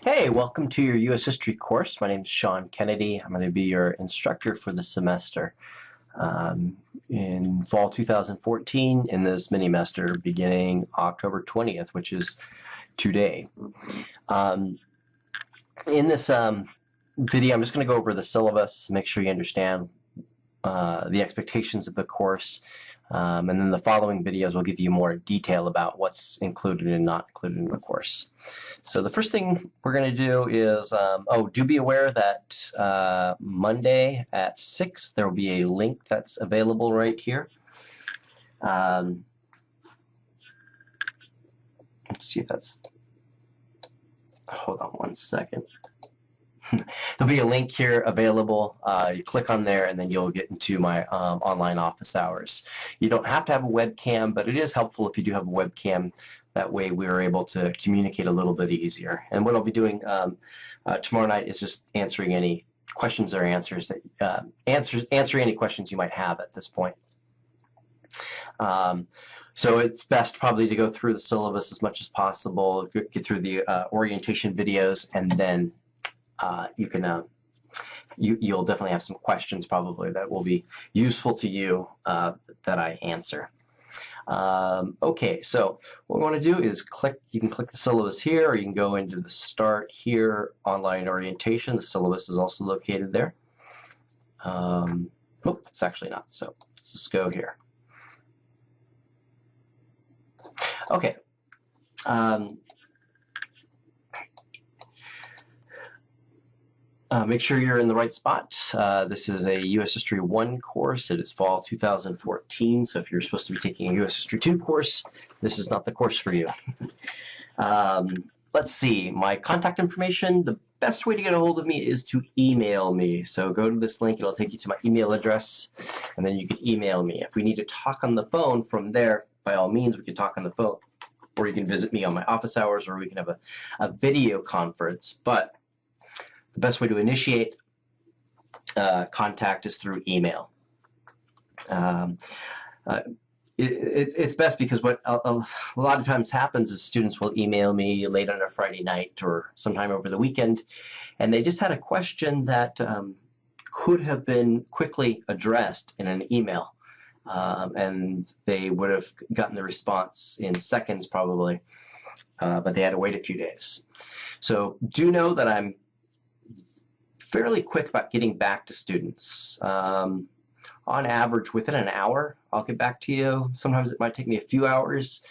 Hey, welcome to your U.S. History course. My name is Sean Kennedy. I'm going to be your instructor for the semester in fall 2014 in this mini-mester beginning October 20th, which is today. In this video, I'm just going to go over the syllabus, make sure you understand the expectations of the course, and then the following videos will give you more detail about what's included and not included in the course. So the first thing we're going to do is, do be aware that Monday at 6 there will be a link that's available right here. Let's see if that's, hold on one second. There'll be a link here available. You click on there and then you'll get into my online office hours. You don't have to have a webcam, but it is helpful if you do have a webcam. That way we are able to communicate a little bit easier. And what I'll be doing tomorrow night is just answering any questions or answers that answering any questions you might have at this point. So it's best probably to go through the syllabus as much as possible, get through the orientation videos, and then you'll definitely have some questions probably that will be useful to you that I answer. Okay, so what we want to do is you can click the syllabus here, or you can go into the start here, online orientation. The syllabus is also located there. It's actually not, so let's just go here. Okay. Make sure you're in the right spot. This is a U.S. History 1 course. It is fall 2014, so if you're supposed to be taking a U.S. History 2 course, this is not the course for you. Let's see, my contact information. The best way to get a hold of me is to email me. So go to this link, it'll take you to my email address, and then you can email me. If we need to talk on the phone from there, by all means, we can talk on the phone, or you can visit me on my office hours, or we can have a video conference. But the best way to initiate contact is through email. It's best because what a lot of times happens is students will email me late on a Friday night or sometime over the weekend, and they just had a question that could have been quickly addressed in an email, and they would have gotten the response in seconds probably, but they had to wait a few days. So do know that I'm fairly quick about getting back to students. On average, within an hour, I'll get back to you. Sometimes it might take me a few hours.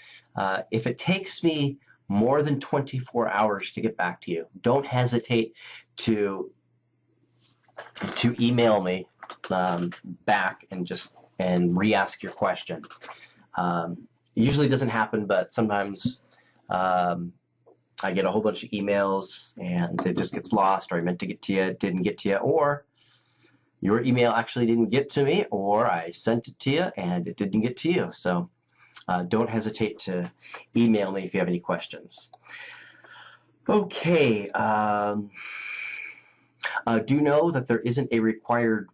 If it takes me more than 24 hours to get back to you, don't hesitate to email me back and re-ask your question. It usually doesn't happen, but sometimes I get a whole bunch of emails and it just gets lost, or I meant to get to you, didn't get to you, or your email actually didn't get to me, or I sent it to you and it didn't get to you. So don't hesitate to email me if you have any questions. Okay, do know that there isn't a required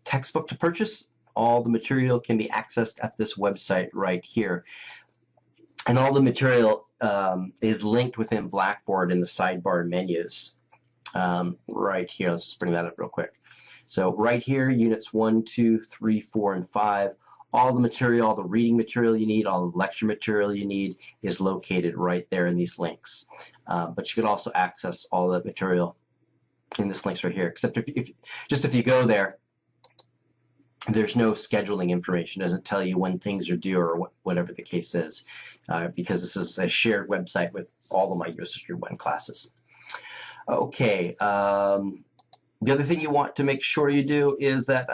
textbook to purchase. All the material can be accessed at this website right here. And all the material is linked within Blackboard in the sidebar menus right here. Let's just bring that up real quick. So right here, units 1, 2, 3, 4, and 5, all the material, all the reading material you need, all the lecture material you need is located right there in these links. But you can also access all the material in this links right here, except if you go there, there's no scheduling information. It doesn't tell you when things are due or whatever the case is, because this is a shared website with all of my U.S. History 1 classes. Okay, the other thing you want to make sure you do is that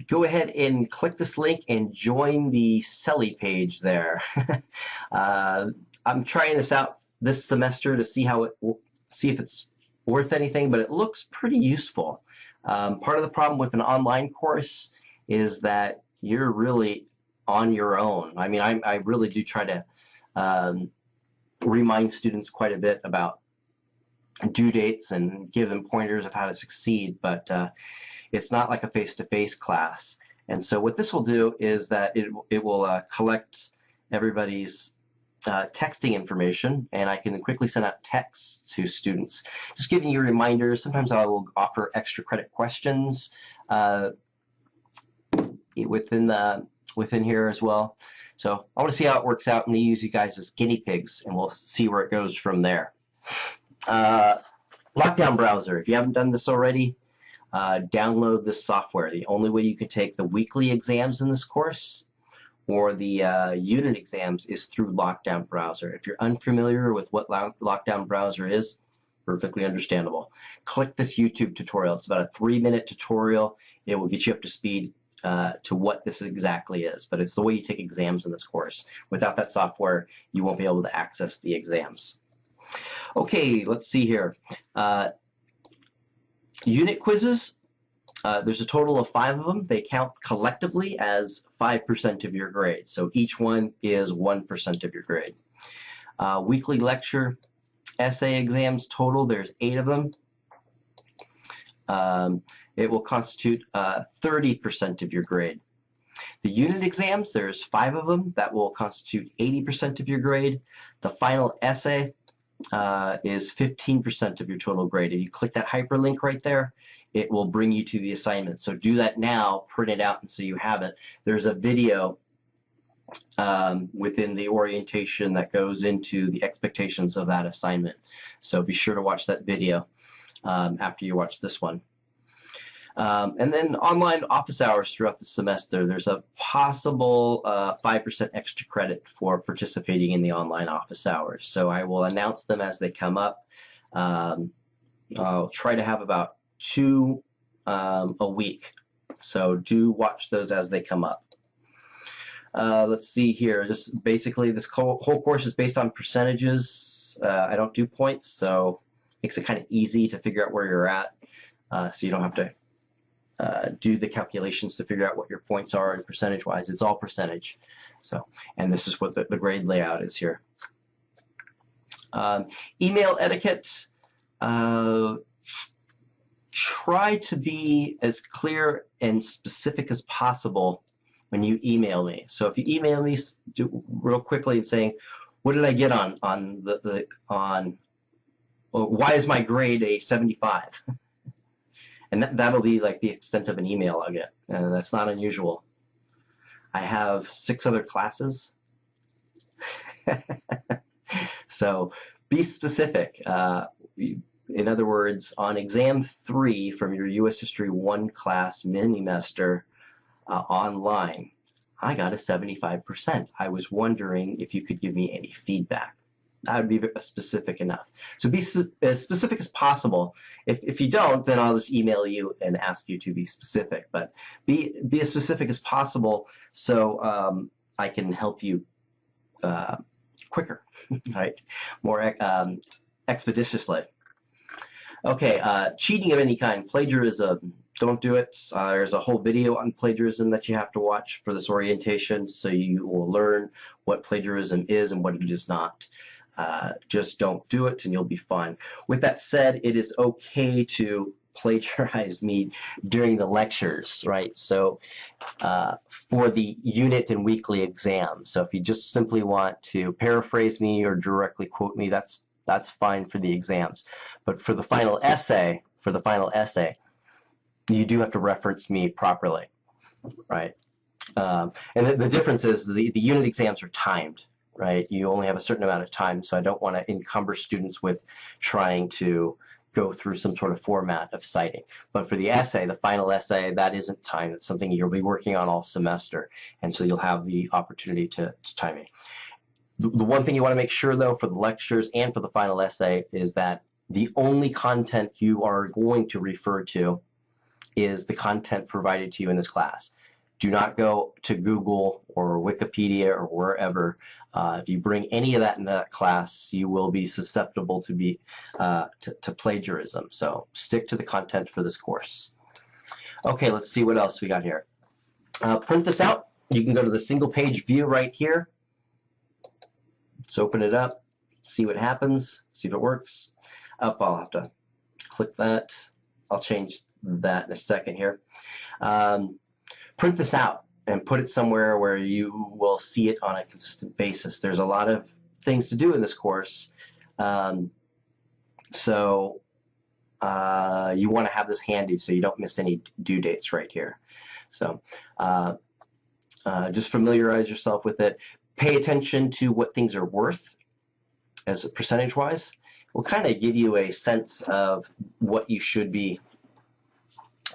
go ahead and click this link and join the Selly page there. I'm trying this out this semester to see if it's worth anything, but it looks pretty useful. Part of the problem with an online course is that you're really on your own. I mean, I really do try to remind students quite a bit about due dates and give them pointers of how to succeed, but it's not like a face-to-face class. And so what this will do is that it will collect everybody's texting information, and I can quickly send out texts to students, just giving you reminders. Sometimes I will offer extra credit questions within here as well. So I want to see how it works out. I'm going to use you guys as guinea pigs, and we'll see where it goes from there. Lockdown browser. If you haven't done this already, download this software. The only way you can take the weekly exams in this course or the unit exams is through Lockdown browser. If you're unfamiliar with what Lockdown browser is, perfectly understandable. Click this YouTube tutorial. It's about a 3-minute tutorial. It will get you up to speed to what this exactly is, but it's the way you take exams in this course. Without that software, you won't be able to access the exams. Okay, let's see here. Unit quizzes, there's a total of 5 of them. They count collectively as 5% of your grade, so each one is 1% of your grade. Weekly lecture essay exams total, there's 8 of them. It will constitute 30% of your grade. The unit exams, there's 5 of them. That will constitute 80% of your grade. The final essay is 15% of your total grade. If you click that hyperlink right there, it will bring you to the assignment. So do that now, print it out, and so you have it. There's a video within the orientation that goes into the expectations of that assignment. So be sure to watch that video after you watch this one. And then online office hours throughout the semester. There's a possible 5% extra credit for participating in the online office hours. So I will announce them as they come up. I'll try to have about 2 a week. So do watch those as they come up. Let's see here. Just basically, this whole course is based on percentages. I don't do points, so it makes it kind of easy to figure out where you're at. So you don't have to do the calculations to figure out what your points are and percentage-wise. It's all percentage. So, and this is what the grade layout is here. Email etiquette. Try to be as clear and specific as possible when you email me. So if you email me real quickly and saying, "What did I get on why is my grade a 75?" And that'll be like the extent of an email I'll get, and that's not unusual. I have 6 other classes, so be specific. In other words, on exam 3 from your U.S. History 1 class mini-mester online, I got a 75%. I was wondering if you could give me any feedback. That would be specific enough. So be as specific as possible. If you don't, then I'll just email you and ask you to be specific. But be as specific as possible so I can help you quicker, right? More expeditiously. Okay, cheating of any kind, plagiarism, don't do it. There's a whole video on plagiarism that you have to watch for this orientation, so you will learn what plagiarism is and what it is not. Just don't do it and you'll be fine. With that said, it is okay to plagiarize me during the lectures, right? So for the unit and weekly exams. So if you just simply want to paraphrase me or directly quote me, that's fine for the exams. But for the final essay, you do have to reference me properly, right? And the difference is the unit exams are timed, right? You only have a certain amount of time, so I don't want to encumber students with trying to go through some sort of format of citing. But for the essay, the final essay, that isn't timed. It's something you'll be working on all semester, and so you'll have the opportunity to time it. The one thing you want to make sure, though, for the lectures and for the final essay is that the only content you are going to refer to is the content provided to you in this class. Do not go to Google or Wikipedia or wherever. If you bring any of that in that class, you will be susceptible to plagiarism. So stick to the content for this course. Okay, let's see what else we got here. Print this out. You can go to the single page view right here. Let's open it up, see what happens, see if it works. I'll have to click that. I'll change that in a second here. Print this out and put it somewhere where you will see it on a consistent basis. There's a lot of things to do in this course. So you want to have this handy so you don't miss any due dates right here. So just familiarize yourself with it. Pay attention to what things are worth as percentage-wise. Will kind of give you a sense of what you should be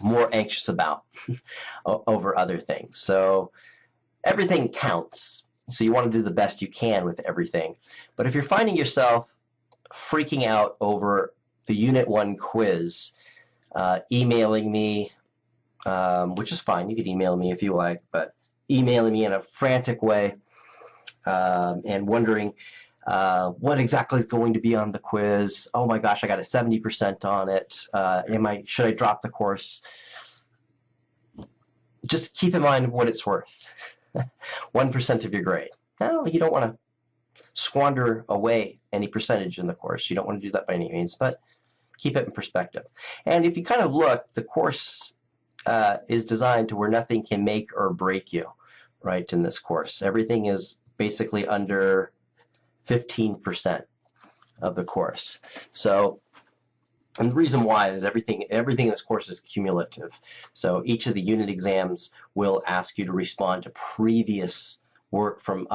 more anxious about over other things. So everything counts. So you want to do the best you can with everything. But if you're finding yourself freaking out over the Unit 1 quiz, emailing me, which is fine, you could email me if you like, but emailing me in a frantic way and wondering what exactly is going to be on the quiz. Oh my gosh, I got a 70% on it. Should I drop the course? Just keep in mind what it's worth. 1% of your grade. Now, you don't want to squander away any percentage in the course. You don't want to do that by any means, but keep it in perspective. And if you kind of look, the course is designed to where nothing can make or break you, right, in this course. Everything is basically under 15% of the course. So, and the reason why is everything in this course is cumulative. So each of the unit exams will ask you to respond to previous work from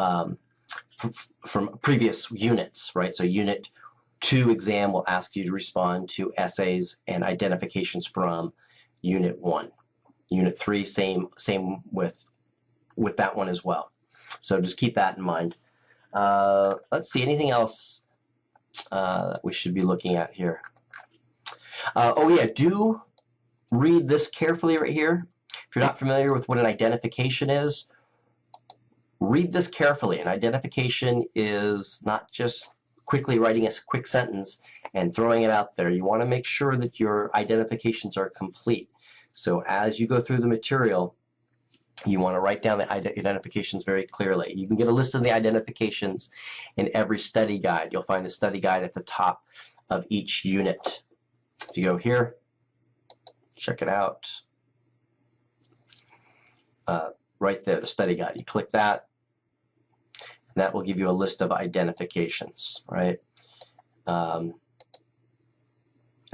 previous units, right? So Unit 2 exam will ask you to respond to essays and identifications from Unit 1. Unit 3, same with that one as well. So just keep that in mind. Let's see, anything else that we should be looking at here? Oh yeah, do read this carefully right here. If you're not familiar with what an identification is, read this carefully. An identification is not just quickly writing a quick sentence and throwing it out there. You want to make sure that your identifications are complete. So as you go through the material, you want to write down the identifications very clearly. You can get a list of the identifications in every study guide. You'll find the study guide at the top of each unit. If you go here, check it out. Right there, the study guide. You click that, and that will give you a list of identifications, right? And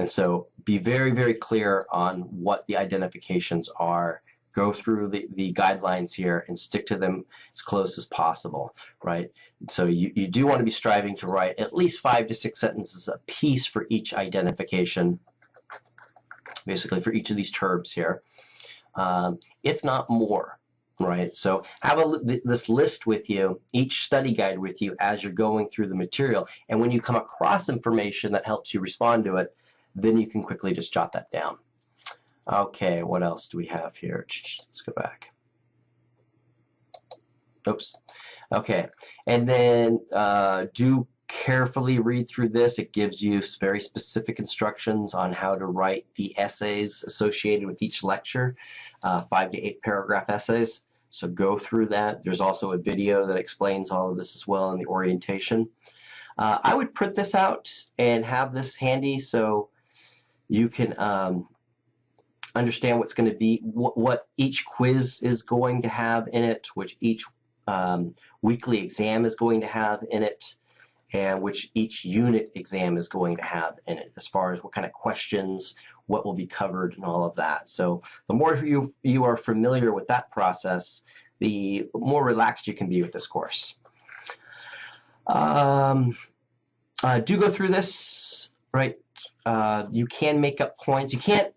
so be very, very clear on what the identifications are. Go through the guidelines here and stick to them as close as possible, right? So you do want to be striving to write at least 5 to 6 sentences a piece for each identification, basically for each of these terms here, if not more, right? So have this list with you, each study guide with you as you're going through the material, and when you come across information that helps you respond to it, then you can quickly just jot that down. Okay, what else do we have here? Let's go back. Oops. Okay, and then do carefully read through this. It gives you very specific instructions on how to write the essays associated with each lecture, 5 to 8 paragraph essays. So go through that. There's also a video that explains all of this as well in the orientation. I would print this out and have this handy so you can understand what's going to be, what each quiz is going to have in it, which each weekly exam is going to have in it, and which each unit exam is going to have in it, as far as what kind of questions, what will be covered, and all of that. So the more you are familiar with that process, the more relaxed you can be with this course. Do go through this, right? You can make up points. You can't,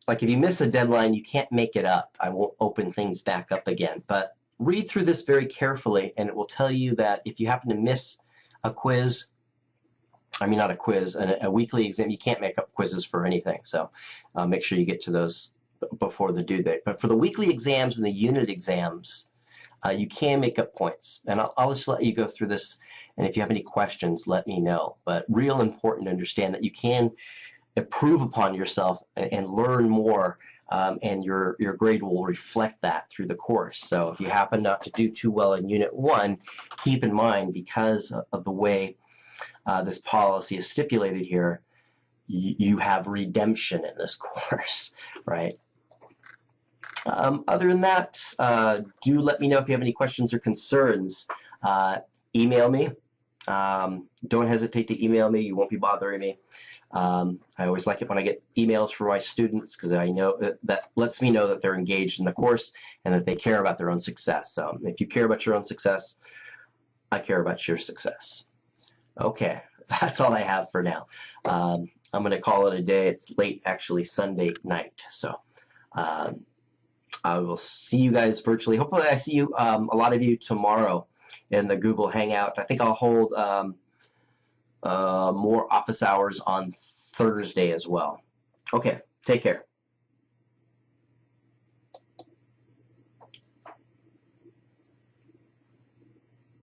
like if you miss a deadline, you can't make it up. I won't open things back up again. But read through this very carefully, and it will tell you that if you happen to miss a quiz, I mean not a quiz, a weekly exam, you can't make up quizzes for anything. So make sure you get to those before the due date. But for the weekly exams and the unit exams, you can make up points. And I'll just let you go through this, and if you have any questions, let me know. But real important to understand that you can improve upon yourself and learn more, and your grade will reflect that through the course. So if you happen not to do too well in Unit 1, keep in mind, because of the way this policy is stipulated here, you have redemption in this course, right? Other than that, do let me know if you have any questions or concerns. Email me, Don't hesitate to email me. You won't be bothering me. I always like it when I get emails from my students because I know that lets me know that they're engaged in the course and that they care about their own success. So if you care about your own success, I care about your success. Okay, that's all I have for now. I'm going to call it a day. It's late, actually, Sunday night. So I will see you guys virtually. Hopefully I see you, a lot of you, tomorrow in the Google Hangout. I think I'll hold more office hours on Thursday as well. Okay, take care.